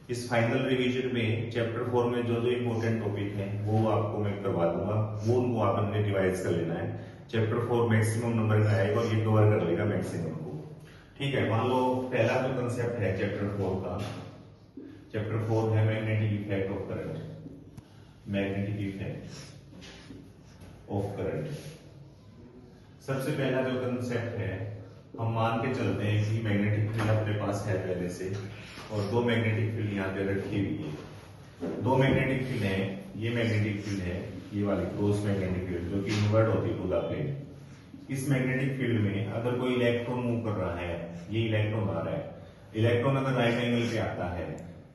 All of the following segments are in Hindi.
इस फाइनल रिवीजन में चैप्टर 4 में जो जो इम्पोर्टेंट टॉपिक है वो आपको मैं करवा दूंगा, वो उनको आपने रिवाइज कर लेना है। चैप्टर 4 मैक्सिमम नंबर का आएगा और ये कवर कर लेगा मैक्सिमम को। ठीक है, मान लो पहला जो कंसेप्ट है चैप्टर 4 का, चैप्टर 4 है magnetic effect of current. Magnetic effect of current. सबसे पहला जो कंसेप्ट है, हम मान के चलते हैं कि मैग्नेटिक फील्ड अपने पास है पहले से, और दो मैग्नेटिक फील्ड यहाँ पे रखी हुई है। दो मैग्नेटिक फील्ड है, ये मैग्नेटिक फील्ड है, ये वाली क्रॉस मैग्नेटिक फील्ड जो कि इन्वर्ट होती है पूरा प्लेट। इस मैग्नेटिक फील्ड में अगर कोई इलेक्ट्रॉन मूव कर रहा है, ये इलेक्ट्रॉन आ रहा है, इलेक्ट्रॉन अगर राइट एंगल पे आता है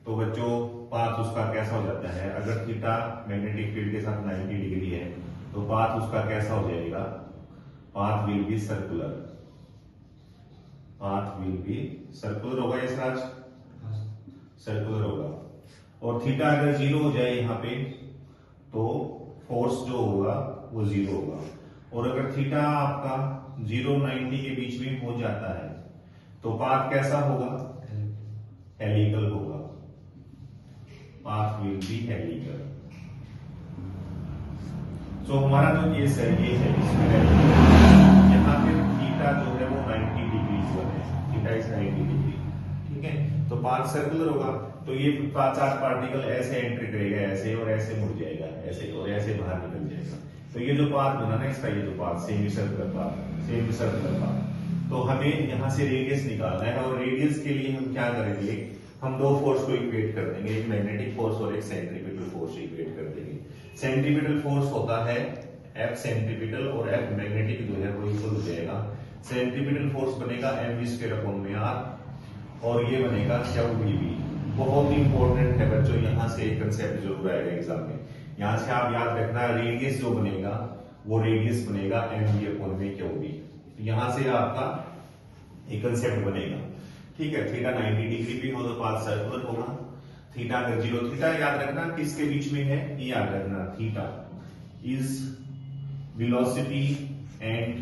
तो बच्चों पाथ उसका कैसा हो जाता है, अगर थीटा मैग्नेटिक फील्ड के साथ 90 डिग्री है तो पाथ उसका कैसा हो जाएगा, path will B circular. Path will B circular होगा, यस राज, सर्कुलर होगा। और थीटा अगर 0 हो जाए यहाँ पे तो फोर्स जो होगा वो 0 होगा। और अगर थीटा आपका 0 90 के बीच में हो जाता है तो पाथ कैसा होगा, हेलिकल होगा। Path will be helical. So हमारा जो केस है ये है, इसमें यहाँ पे थीटा जो है वो 90 डिग्री पर है, थीटा इज 90 डिग्री। ठीक है, तो पाथ सर्कुलर होगा, तो ये चार पार्टिकल ऐसे एंट्री करेगा, ऐसे और ऐसे मुड़ जाएगा, ऐसे और ऐसे बाहर निकल जाएगा। तो ये जो पाथ बना ना इसका, ये जो path semi circular path, semi circular path, तो हमें यहाँ से रेडियस निकालना है। और रेडियस के लिए हम क्या करेंगे, हम दो फोर्स को इक्वेट कर देंगे, एक मैग्नेटिक फोर्स और एक सेंट्रीपिटल फोर्स इक्वेट कर देंगे। सेंट्रीपिटल फोर्स होता है F सेंट्रीपिटल और F मैग्नेटिक जो है वो इक्वल हो जाएगा। सेंट्रीपिटल फोर्स बनेगा mv²/r और ये बनेगा QVB। बहुत इंपॉर्टेंट है बच्चों, यहाँ से एक कंसेप्ट जरूर आएगा एग्जाम में। यहाँ से आप याद रखना, रेडियस जो बनेगा वो रेडियस बनेगा mv/QV। यहाँ से आपका एक कंसेप्ट बनेगा। ठीक है, थीटा 90 डिग्री पे हो तो पाथ सर्कुलर होगा। थीटा अगर 0, थीटा याद रखना किसके बीच में है, ये याद रखना, theta is velocity and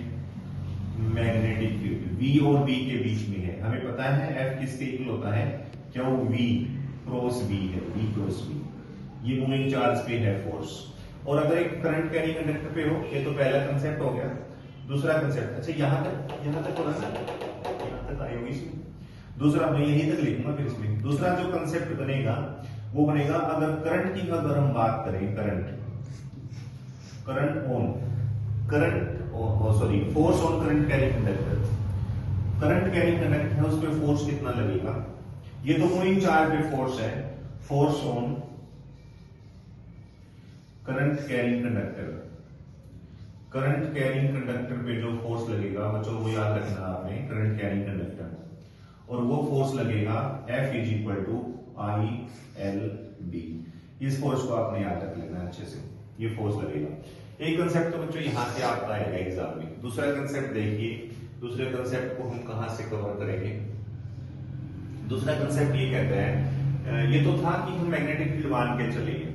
magnetic field, v और b के बीच में है। हमें पता है f किसके इक्वल होता है, क्यों v क्रॉस b है, v क्रॉस b, ये मूविंग चार्ज पे है फोर्स। और अगर एक करंट कैरी कंडक्टर पे हो, ये तो पहला कंसेप्ट हो गया। दूसरा कंसेप्ट, अच्छा यहां तक हो रहा है, यहां तक आई होगी इसमें। दूसरा मैं यहीं तक लिखूंगा फिर इसमें। दूसरा जो कंसेप्ट बनेगा वो बनेगा, अगर करंट की अगर हम बात करें, force on current carry conductor. Current carry conductor है, उस पर फोर्स कितना लगेगा, ये तो मूविंग चार्ज पे फोर्स है, force on current carrying conductor. Current carrying conductor पे जो फोर्स लगेगा बच्चों वो याद रखना आपने, करंट कैरिंग कंडक्टर, और वो फोर्स लगेगा F = ILB। इस फोर्स को आपने याद रख लेना अच्छे से, ये फोर्स लगेगा। एक कंसेप्ट तो बच्चों यहां से आपका आएगा एग्जाम में। दूसरा कंसेप्ट देखिए, दूसरे कंसेप्ट को हम कहां से कवर करेंगे। दूसरा कंसेप्ट ये कहता है, ये तो था कि हम मैग्नेटिक फील्ड मान के चलेंगे।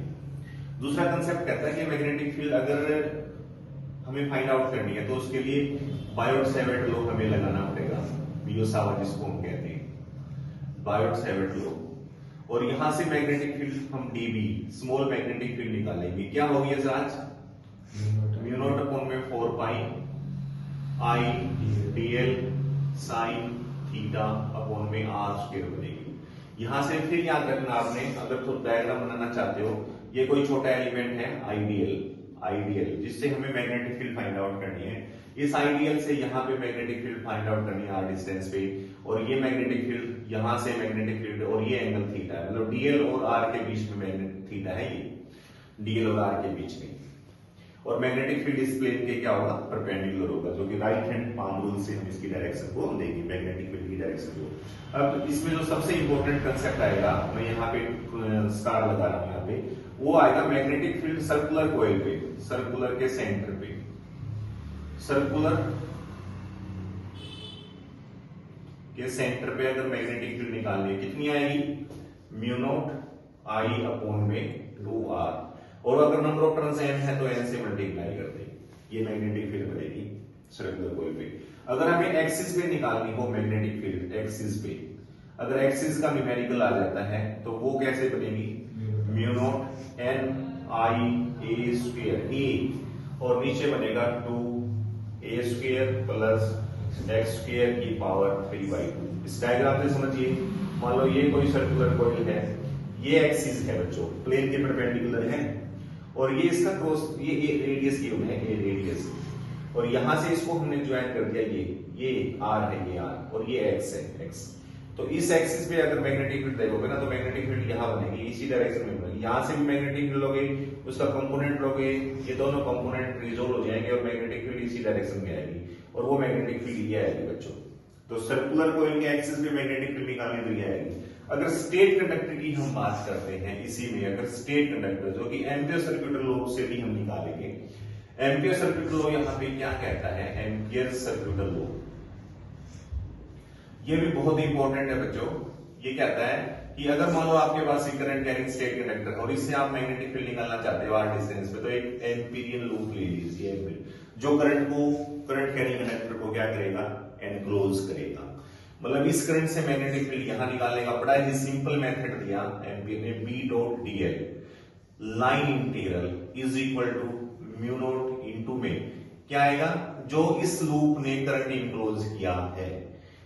दूसरा कंसेप्ट कहता है कि मैग्नेटिक फील्ड अगर हमें फाइंड आउट करनी है तो उसके लिए बायोट-सैवर्ट लॉ हमें लगाना पड़ेगा, बियो-सावर्ट जिसको हम कहते हैं, बायोट-सैवर्ट लॉ। और यहां से मैग्नेटिक फील्ड हम डीबी, स्मॉल मैग्नेटिक फील्ड निकालेंगे। क्या होगी आज, μ0/4 पाई I dl sin θ/r² बनेगी। यहां से फिर याद रखना आपने, अगर तो डायग्राम बनाना चाहते हो, ये कोई छोटा एलिमेंट है आइडियल, जिससे हमें मैग्नेटिक फील्ड फाइंड आउट करनी है। इस आइडियल से यहाँ पे मैग्नेटिक फील्ड फाइंड आउट करनी है r डिस्टेंस पे, और ये मैग्नेटिक फील्ड यहाँ से मैग्नेटिक फील्ड, और ये एंगल थीटा है, मतलब dl और r के बीच में मैग्नेटिक थीटा है, ये dl और r के बीच में। और मैग्नेटिक फील्ड इस प्लेन के क्या होगा, परपेंडिकुलर होगा, जो कि राइट हैंड पाम रूल से हम इसकी डायरेक्शन को देंगे, मैग्नेटिक फील्ड की डायरेक्शन को। अब इसमें जो सबसे इंपॉर्टेंट कंसेप्ट आएगा, मैं यहाँ पे स्टार लगा रहा हूं यहाँ पे, वो आएगा मैग्नेटिक फील्ड सर्कुलर कॉइल पे, सर्कुलर के सेंटर पे, सर्कुलर के सेंटर पे अगर मैग्नेटिक फील्ड निकालनी है, कितनी आएगी, μ0I/2r। और अगर नंबर ऑफ टर्न्स n है तो n से मल्टीप्लाई कर देंगे, ये मैग्नेटिक फील्ड बनेगी सर्कुलर कॉइल पे। अगर हमें एक्सिस पे निकालनी हो मैग्नेटिक फील्ड, एक्सिस पे अगर एक्सिस का न्यूमेरिकल आ जाता है तो वो कैसे बनेगी, mu naught n I a square a, और नीचे बनेगा 2 a square plus x square की पावर 3/2। इस डायग्राम से समझिए, मान लो ये कोई सर्कुलर कॉइल है, ये एक्सिस है बच्चों, प्लेन के परपेंडिकुलर है, और ये इसका क्रॉस, ये रेडियस की है, ये रेडियस, और यहां से इसको हमने ज्वाइन कर दिया, ये आर है, ये आर, और ये एक्स है, एक्स। तो इस एक्सिस पे अगर मैग्नेटिक फील्ड देखोगे ना, तो मैग्नेटिक फील्ड यहां बनेगी, इसी डायरेक्शन में बनेगी। यहां से भी मैग्नेटिक फील्ड लोगे, उसका कंपोनेंट लोगे, ये दोनों कंपोनेंट रिजोल्व हो जाएंगे और मैग्नेटिक फील्ड इसी डायरेक्शन में आएगी, और वो मैग्नेटिक फील्ड ये आएगी बच्चों। तो सर्कुलर कॉइल के एक्सिस पे मैग्नेटिक फील्ड निकालनी तो ये आएगी। अगर स्टेट कंडक्टर की हम बात करते हैं, इसी में अगर स्टेट कंडक्टर, जो कि एम्पियर सर्कुलर लॉ से भी हम निकालेंगे, एम्पियर सर्कुलर लॉ यहाँ पे क्या कहता है, एम्पियर सर्कुलर लॉ, ये भी बहुत इंपॉर्टेंट है बच्चों। ये कहता है कि अगर मान लो आपके पास एक करंट कैरिंग स्टेट कंडक्टर और इससे आप मैग्नेटिक फील्ड निकालना चाहते हो आर डिस्टेंस पे, तो एक एम्पीरियन लूप ले लीजिए, जो करंट कैरिंग कंडक्टर को क्या करेगा, एनक्लोज करेगा। मतलब इस करंट से मैग्नेटिक फील्ड यहां निकालने का बड़ा ही सिंपल मेथड दिया एम्पियर ने, B dot dl line integral is equal to mu naught into में क्या आएगा, जो इस लूप ने करंट इनक्लोज किया है,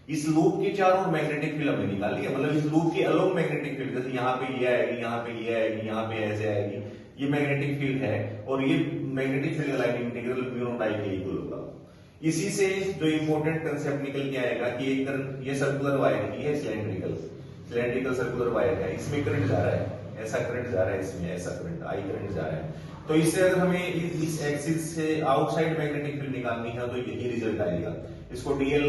इस लूप के चारों ओर मैग्नेटिक फील्ड हमने निकाली है। मतलब इस लूप के अलोंग मैग्नेटिक फील्ड, जैसे यहाँ पे ये आएगी, यहाँ पे ये आएगी, यहाँ पे ऐसे आएगी, ये मैग्नेटिक फील्ड है, और ये magnetic field line integral mu naught I के इक्वल होगा। इसी से जो इंपॉर्टेंट कंसेप्ट निकल के आएगा कि एक करंट, ये सर्कुलर वायर की है, सिलेंड्रिकल सर्कुलर वायर है, इसमें करंट जा रहा है, ऐसा करंट जा रहा है, इसमें ऐसा करंट आई करंट जा रहा है। तो इससे अगर हमें इस एक्सिस से आउटसाइड मैग्नेटिक फील्ड निकालनी है तो यही रिजल्ट आएगा। इसको डीएल